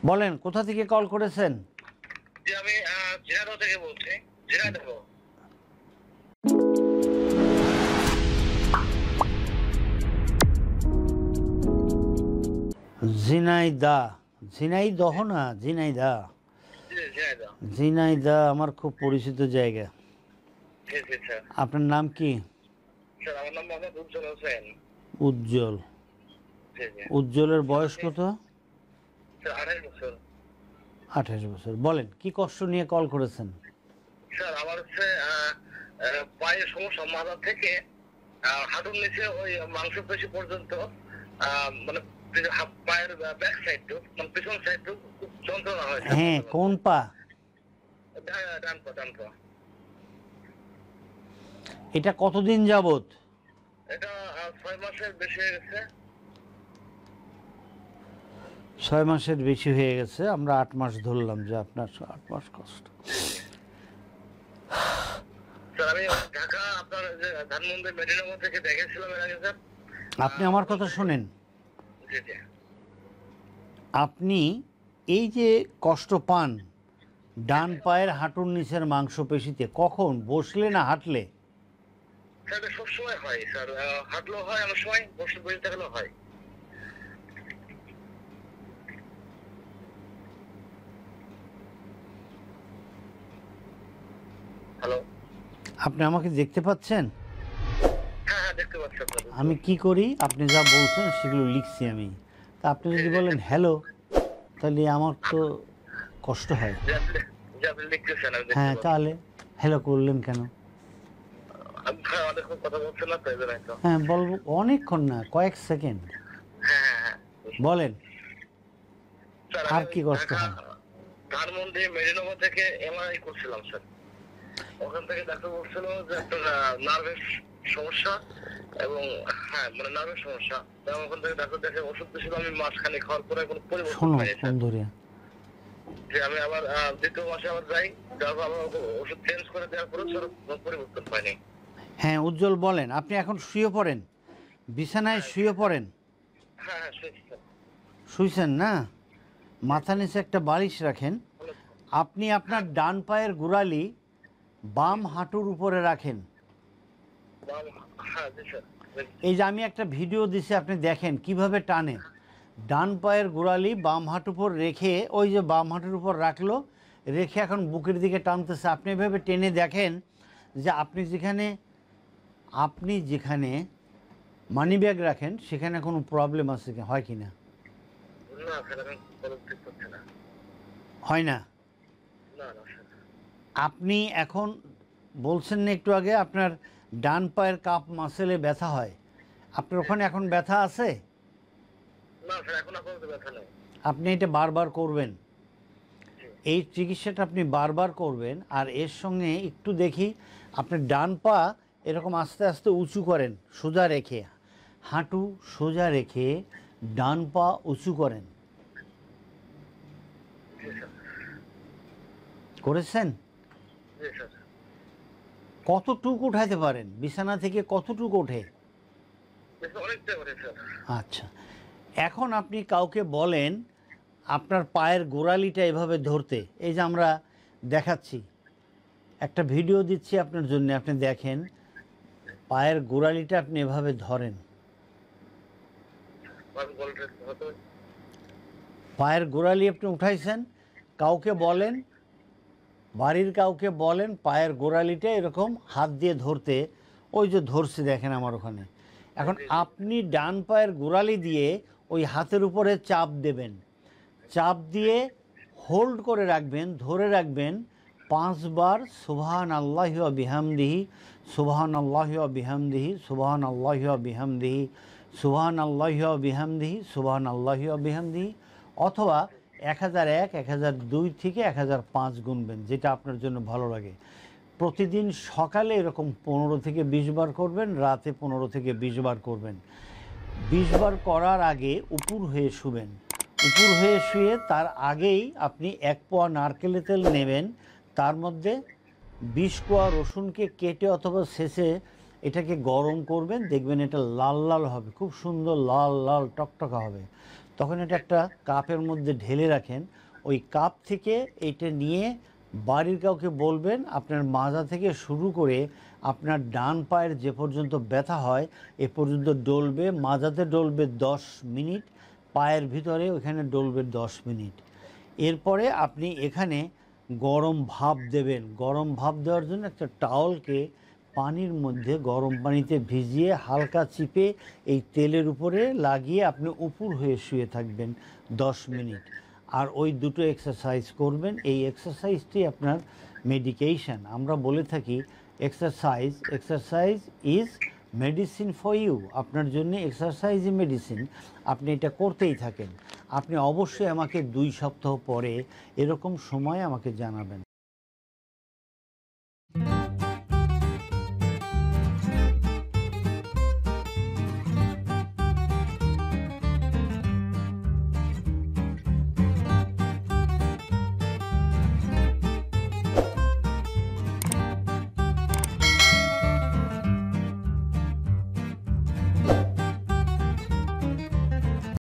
বলেন কোথা থেকে কল করেছেন? জি আমি ঝিনাইদহ থেকে বলছি। ঝিনাইদহ। ঝিনাইদহ। ঝিনাইদহ না, ঝিনাইদহ। জি ঝিনাইদহ। ঝিনাইদহ আমার খুব পরিচিত জায়গা। জি জি স্যার। আপনার নাম কি? স্যার আমার নাম মোহাম্মদ উজ্জ্বল হোসেন। উজ্জ্বল। জি জি। উজ্জ্বলের বয়স কত? স্যার 28 বছর। 28 বছর। বলেন কি কষ্ট নিয়ে কল করেছেন? স্যার আমার হচ্ছে পায়ের সমস্যা, মাথা থেকে হাঁটুর নিচে ওই মাংসপেশি পর্যন্ত, মানে পায়ের ব্যাক সাইডটুকু, মানে পিছন সাইডটুকু খুব যন্ত্রণা হয়। হ্যাঁ, কোন পা? ডান পা, ডান পা। এটা কতদিন যাবত? এটা 6 মাসের বেশি হয়ে গেছে। 6 মাসের বেশি হয়ে গেছে। আমরা 8 মাস ধরলাম যে আপনার 8 মাস কষ্ট। স্যার আমি ঢাকা আপনার যে ধানমন্ডি মেডিকেল থেকে দেখেছিলাম এর আগে স্যার। আপনি আমার কথা শোনেন। জি জি। আপনি এই যে কষ্ট পান ডান পায়ের হাঁটুর নিচের মাংসপেশিতে, কখন বসলে না হাঁটলে? স্যার এটা সবসময় হয় স্যার, হাঁটলেও হয়, অনেক সময় বসে বসে থাকলেও হয়। হ্যালো। আপনি আমাকে দেখতে পাচ্ছেন? হ্যাঁ হ্যাঁ দেখতে পাচ্ছি আপনাদের। আমি কি করি, আপনি যা বলছেন সেগুলো লিখছি আমি। তা আপনি যদি বলেন হ্যালো, তাহলে আমার তো কষ্ট হয়। যে আপনি লিখতেছেন আমি দেখতে হ্যাঁ, পাচ্ছি। তাহলে হ্যালো করলেন কেন? হ্যাঁ আমাদের খুব কথা বলছেন না, তাই জন্য তো। হ্যাঁ বলবো, অনেকক্ষণ না, কয়েক সেকেন্ড। হ্যাঁ হ্যাঁ হ্যাঁ। বলেন স্যার আর আমি কি কষ্ট ঢাকা হয়? ধানমন্ডি মেডিকেল থেকে এমআরআই করছিলাম স্যার। ওখান থেকে ডাক্তার বলছিল যে আপনার নার্ভের সমস্যা, এবং হ্যাঁ মানে নার্ভের সমস্যা। তাই ওখান থেকে ডাক্তার দেখে ওষুধ দিয়েছিল, আমি মাসখানে খাওয়ার পরে কোনো পরিবর্তন শোনো পাইনি স্যার। ফোন ধরে। যে আমি আবার দ্বিতীয় মাসে আবার যাই, তারপর আবার ওষুধ চেঞ্জ করে দেওয়ার পরে স্যার কোনো পরিবর্তন পাইনি। হ্যাঁ উজ্জ্বল বলেন, আপনি এখন শুয়ে পড়েন, বিছানায় শুয়ে পড়েন। হ্যাঁ হ্যাঁ শুয়েছি স্যার। শুইছেন না? মাথা নিচে একটা বালিশ রাখেন। আপনি আপনার ডান পায়ের গোড়ালি বাম হাঁটুর উপরে রাখেন। হ্যাঁ জি স্যার। এই যে আমি একটা ভিডিও দিছি, আপনি দেখেন কিভাবে টানে। ডান পায়ের গোড়ালি বাম হাঁটুর উপর রেখে, ওই যে বাম হাঁটুর উপর রাখলো, রেখে এখন বুকের দিকে টানতেছে। আপনি এভাবে টেনে দেখেন যে আপনি যেখানে মানি ব্যাগ রাখেন সেখানে কোনো প্রবলেম আছে কি, হয় কি না? না স্যার আমি কোনো ঠিক করছি না। হয় না? না না স্যার। আপনি এখন বলছেন না একটু আগে আপনার ডান পায়ের কাপ মাসেলে ব্যথা হয়, আপনার ওখানে এখন ব্যথা আছে? না স্যার এখন আপাতত ব্যথা নেই। আপনি এটা বারবার করবেন, এই চিকিৎসাটা আপনি বারবার করবেন। আর এর সঙ্গে একটু দেখি আপনি ডান পা এরকম আস্তে আস্তে উঁচু করেন, সোজা রেখে, হাঁটু সোজা রেখে ডান পা উঁচু করেন। জি স্যার। করেছেন? জি স্যার। কতটুকু উঠাইতে পারেন বিছানা থেকে, কতটুকু ওঠে? অনেকটা করে স্যার। আচ্ছা, এখন আপনি কাউকে বলেন আপনার পায়ের গোড়ালিটা এভাবে ধরতে। এই যে আমরা দেখাচ্ছি, একটা ভিডিও দিচ্ছি আপনার জন্য, আপনি দেখেন পায়ের গোড়ালিটা আপনি এভাবে ধরেন। পায়ের গোড়ালি আপনি উঠাইছেন, কাউকে বলেন, বাড়ির কাউকে বলেন পায়ের গোড়ালিটা এরকম হাত দিয়ে ধরতে। ওই যে ধরছে দেখেন আমার ওখানে। এখন আপনি ডান পায়ের গোড়ালি দিয়ে ওই হাতের উপরে চাপ দেবেন, চাপ দিয়ে হোল্ড করে রাখবেন, ধরে রাখবেন 5 বার সুবহান আল্লাহি ওয়া বিহামদিহি, সুবহান আল্লাহি ওয়া বিহামদিহি, সুবহান আল্লাহি ওয়া বিহামদিহি, সুবহান আল্লাহি ওয়া বিহামদিহি, সুবহান আল্লাহি ওয়া বিহামদিহি, অথবা 1001, 1002 থেকে 1005 গুনবেন, যেটা আপনার জন্য ভালো লাগে। প্রতিদিন সকালে এরকম 15 থেকে 20 বার করবেন, রাতে 15 থেকে 20 বার করবেন। 20 বার করার আগে উপুর হয়ে শুবেন। উপুর হয়ে শুয়ে তার আগেই আপনি 1 পোয়া নারকেলের তেল নেবেন, তার মধ্যে 20 কোয়া রসুনকে কেটে অথবা ছেঁচে এটাকে গরম করবেন, দেখবেন এটা লাল লাল হবে, খুব সুন্দর লাল লাল টকটকা হবে। তখন এটা একটা কাপের মধ্যে ঢেলে রাখেন। ওই কাপ থেকে এইটা নিয়ে বাড়ির কাউকে বলবেন আপনার মাজা থেকে শুরু করে আপনার ডান পায়ের যে পর্যন্ত ব্যথা হয় এ পর্যন্ত ডলবে, মাজাতে ডলবে 10 মিনিট, পায়ের ভিতরে ওখানে ডলবে 10 মিনিট। এরপরে আপনি এখানে গরম ভাপ দেবেন। গরম ভাপ দেওয়ার জন্য একটা টাওয়ালকে পানির মধ্যে গরম পানিতে ভিজিয়ে হালকা চিপে এই তেলের উপরে লাগিয়ে আপনি উপুর হয়ে শুয়ে থাকবেন 10 মিনিট। আর ওই দুটো এক্সারসাইজ করবেন। এই এক্সারসাইজটি আপনার মেডিকেশন। আমরা বলে থাকি exercise is medicine for you. আপনার জন্য এক্সারসাইজই মেডিসিন। আপনি এটা করতেই থাকেন। আপনি অবশ্যই আমাকে 2 সপ্তাহ পরে এরকম সময় আমাকে জানাবেন।